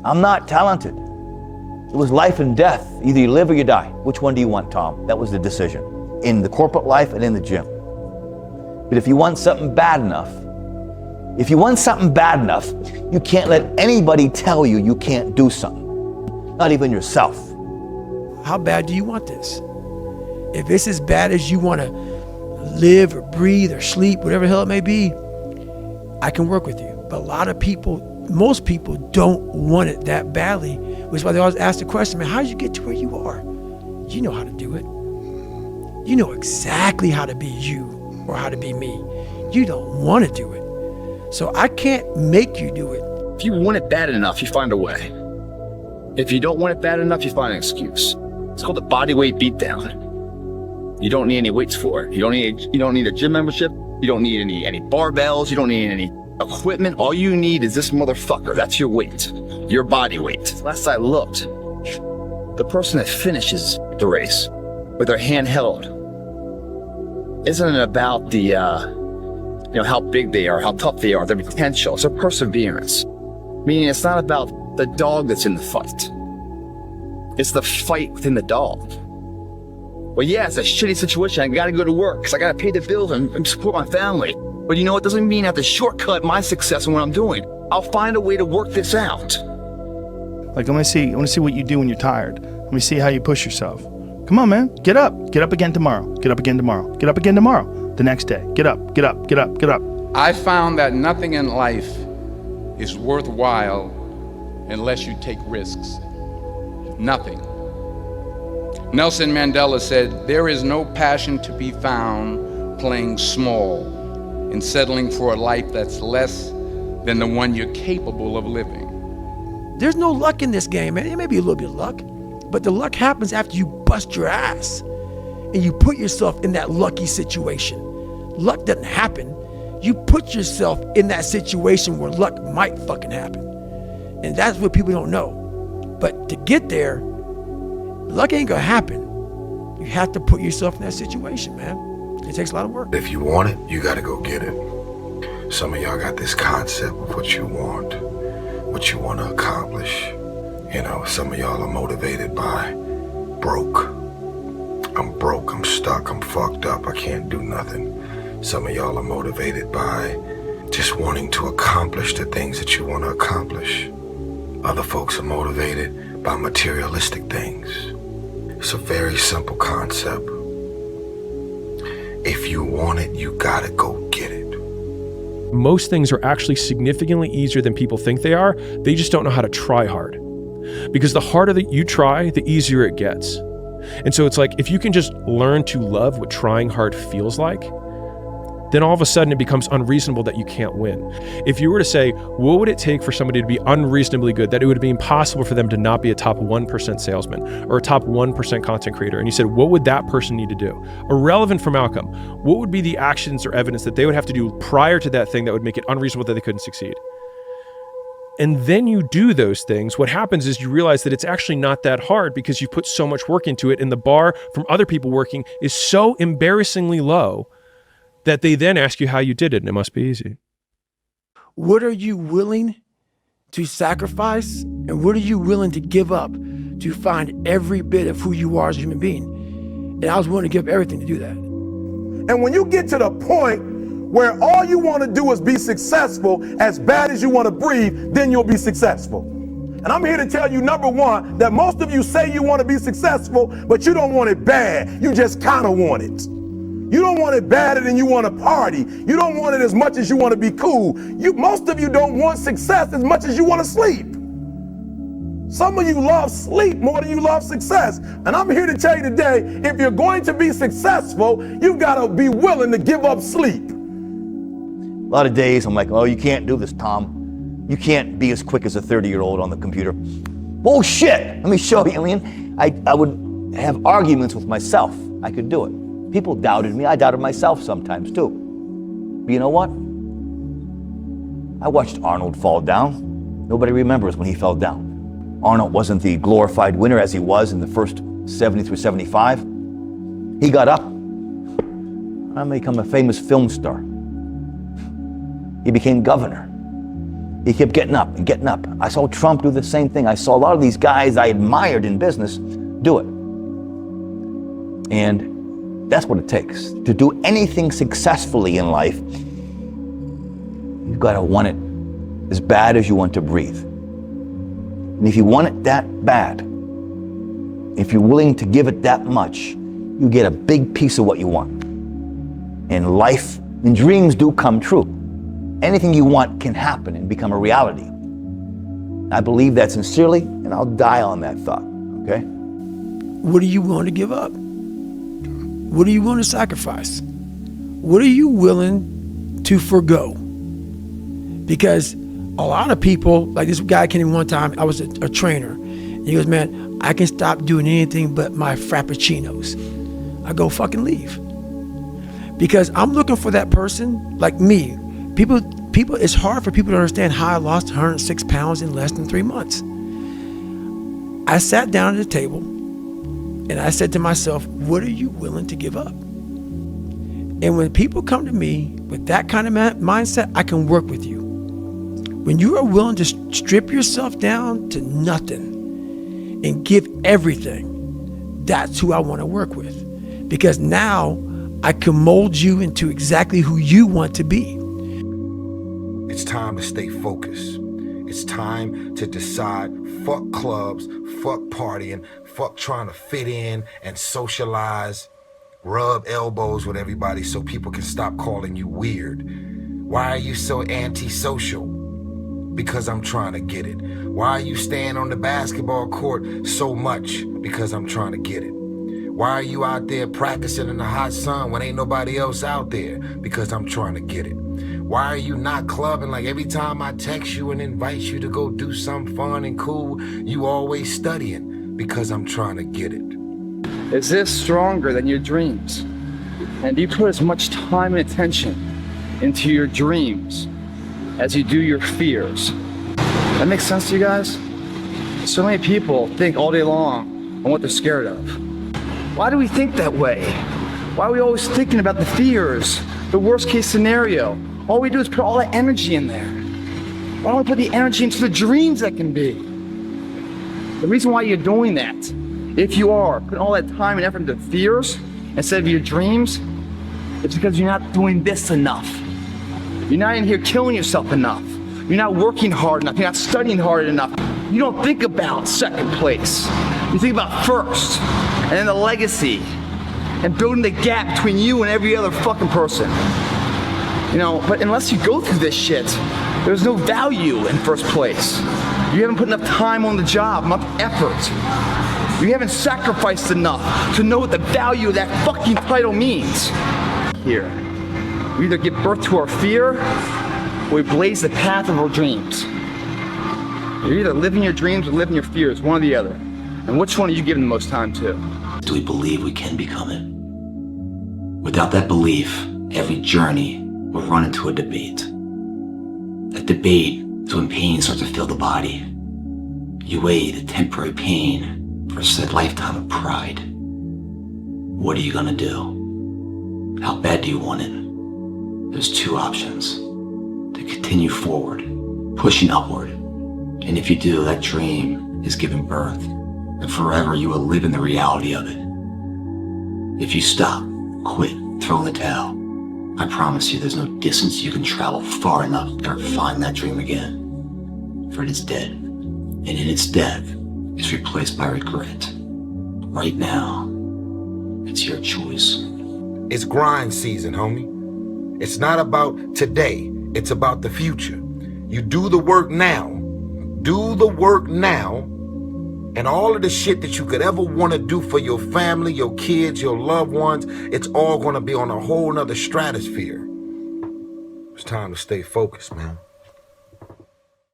I'm not talented. It was life and death. Either you live or you die. Which one do you want, Tom? That was the decision. In the corporate life and in the gym. But if you want something bad enough, you can't let anybody tell you you can't do something. Not even yourself. How bad do you want this? If it's as bad as you want to live or breathe or sleep, whatever the hell it may be, I can work with you. But a lot of people, most people don't want it that badly, which is why they always ask the question, man, how did you get to where you are? You know how to do it. You know exactly how to be you or how to be me. You don't want to do it. So I can't make you do it. If you want it bad enough, you find a way. If you don't want it bad enough, you find an excuse. It's called the body weight beatdown. You don't need any weights for it. You don't need a gym membership. You don't need any barbells. You don't need any equipment. All you need is this motherfucker. That's your weight, your body weight. Last I looked, the person that finishes the race with their hand held isn't about the, how big they are, how tough they are, their potential. It's their perseverance. Meaning it's not about the dog that's in the fight. It's the fight within the dog. Well, yeah, it's a shitty situation. I gotta go to work because I gotta pay the bills and support my family. But you know, it doesn't mean I have to shortcut my success in what I'm doing. I'll find a way to work this out. Like, I want to see what you do when you're tired. Let me see how you push yourself. Come on, man, get up. Get up again tomorrow. Get up again tomorrow. Get up again tomorrow. The next day. Get up, get up, get up, get up. I found that nothing in life is worthwhile unless you take risks. Nothing. Nelson Mandela said, there is no passion to be found playing small and settling for a life that's less than the one you're capable of living. There's no luck in this game, man. It may be a little bit of luck, but the luck happens after you bust your ass and you put yourself in that lucky situation. Luck doesn't happen. You put yourself in that situation where luck might fucking happen. And that's what people don't know. But to get there, luck ain't gonna happen. You have to put yourself in that situation, man. It takes a lot of work. If you want it, you gotta go get it. Some of y'all got this concept of what you want to accomplish. You know, some of y'all are motivated by broke. I'm broke, I'm stuck, I'm fucked up, I can't do nothing. Some of y'all are motivated by just wanting to accomplish the things that you want to accomplish. Other folks are motivated by materialistic things. It's a very simple concept. If you want it, you gotta go get it. Most things are actually significantly easier than people think they are. They just don't know how to try hard. Because the harder that you try, the easier it gets. And so it's like, if you can just learn to love what trying hard feels like, then all of a sudden it becomes unreasonable that you can't win. If you were to say, what would it take for somebody to be unreasonably good, that it would be impossible for them to not be a top 1% salesman or a top 1% content creator, and you said, what would that person need to do? Irrelevant from outcome, what would be the actions or evidence that they would have to do prior to that thing that would make it unreasonable that they couldn't succeed? And then you do those things, what happens is you realize that it's actually not that hard because you put so much work into it, and the bar from other people working is so embarrassingly low that they then ask you how you did it, and it must be easy. What are you willing to sacrifice, and what are you willing to give up to find every bit of who you are as a human being? And I was willing to give up everything to do that. And when you get to the point where all you want to do is be successful as bad as you want to breathe, then you'll be successful. And I'm here to tell you, number one, that most of you say you want to be successful, but you don't want it bad. You just kind of want it. You don't want it badder than you want to party. You don't want it as much as you want to be cool. Most of you don't want success as much as you want to sleep. Some of you love sleep more than you love success. And I'm here to tell you today, if you're going to be successful, you've got to be willing to give up sleep. A lot of days I'm like, oh, you can't do this, Tom. You can't be as quick as a 30-year-old on the computer. Bullshit! Let me show you, man. I would have arguments with myself. I could do it. People doubted me. I doubted myself sometimes too. But you know what? I watched Arnold fall down. Nobody remembers when he fell down. Arnold wasn't the glorified winner as he was in the first 70 through 75. He got up. I became a famous film star. He became governor. He kept getting up and getting up. I saw Trump do the same thing. I saw a lot of these guys I admired in business do it. And that's what it takes. To do anything successfully in life, you've got to want it as bad as you want to breathe. And if you want it that bad, if you're willing to give it that much, you get a big piece of what you want. And life and dreams do come true. Anything you want can happen and become a reality. I believe that sincerely, and I'll die on that thought, okay? What are you willing to give up? What are you willing to sacrifice? What are you willing to forgo? Because a lot of people, like this guy came in one time, I was a trainer, and he goes, man, I can stop doing anything but my frappuccinos. I go, fucking leave. Because I'm looking for that person like me. People, it's hard for people to understand how I lost 106 pounds in less than 3 months. I sat down at the table and I said to myself, what are you willing to give up? And when people come to me with that kind of mindset, I can work with you. When you are willing to strip yourself down to nothing and give everything, that's who I want to work with. Because now I can mold you into exactly who you want to be. It's time to stay focused. It's time to decide, fuck clubs, fuck partying, fuck trying to fit in and socialize, rub elbows with everybody so people can stop calling you weird. Why are you so antisocial? Because I'm trying to get it. Why are you staying on the basketball court so much? Because I'm trying to get it. Why are you out there practicing in the hot sun when ain't nobody else out there? Because I'm trying to get it. Why are you not clubbing like every time I text you and invite you to go do something fun and cool, you always studying? Because I'm trying to get it. Is this stronger than your dreams? And do you put as much time and attention into your dreams as you do your fears? That makes sense to you guys? So many people think all day long on what they're scared of. Why do we think that way? Why are we always thinking about the fears, the worst case scenario? All we do is put all that energy in there. Why don't we put the energy into the dreams that can be? The reason why you're doing that, if you are putting all that time and effort into fears instead of your dreams, it's because you're not doing this enough. You're not in here killing yourself enough. You're not working hard enough. You're not studying hard enough. You don't think about second place. You think about first, and then the legacy, and building the gap between you and every other fucking person. You know, but unless you go through this shit, there's no value in first place. You haven't put enough time on the job, enough effort. You haven't sacrificed enough to know what the value of that fucking title means. Here, we either give birth to our fear, or we blaze the path of our dreams. You're either living your dreams or living your fears, one or the other. And which one are you giving the most time to? Do we believe we can become it? Without that belief, every journey will run into a debate. That debate is when pain starts to fill the body. You weigh the temporary pain versus a lifetime of pride. What are you gonna do? How bad do you want it? There's two options. To continue forward, pushing upward. And if you do, that dream is given birth, and forever you will live in the reality of it. If you stop, quit, throw in the towel, I promise you there's no distance you can travel far enough to ever find that dream again. For it is dead, and in its death, it's replaced by regret. Right now, it's your choice. It's grind season, homie. It's not about today, it's about the future. You do the work now. Do the work now, and all of the shit that you could ever want to do for your family, your kids, your loved ones, it's all going to be on a whole nother stratosphere. It's time to stay focused, man.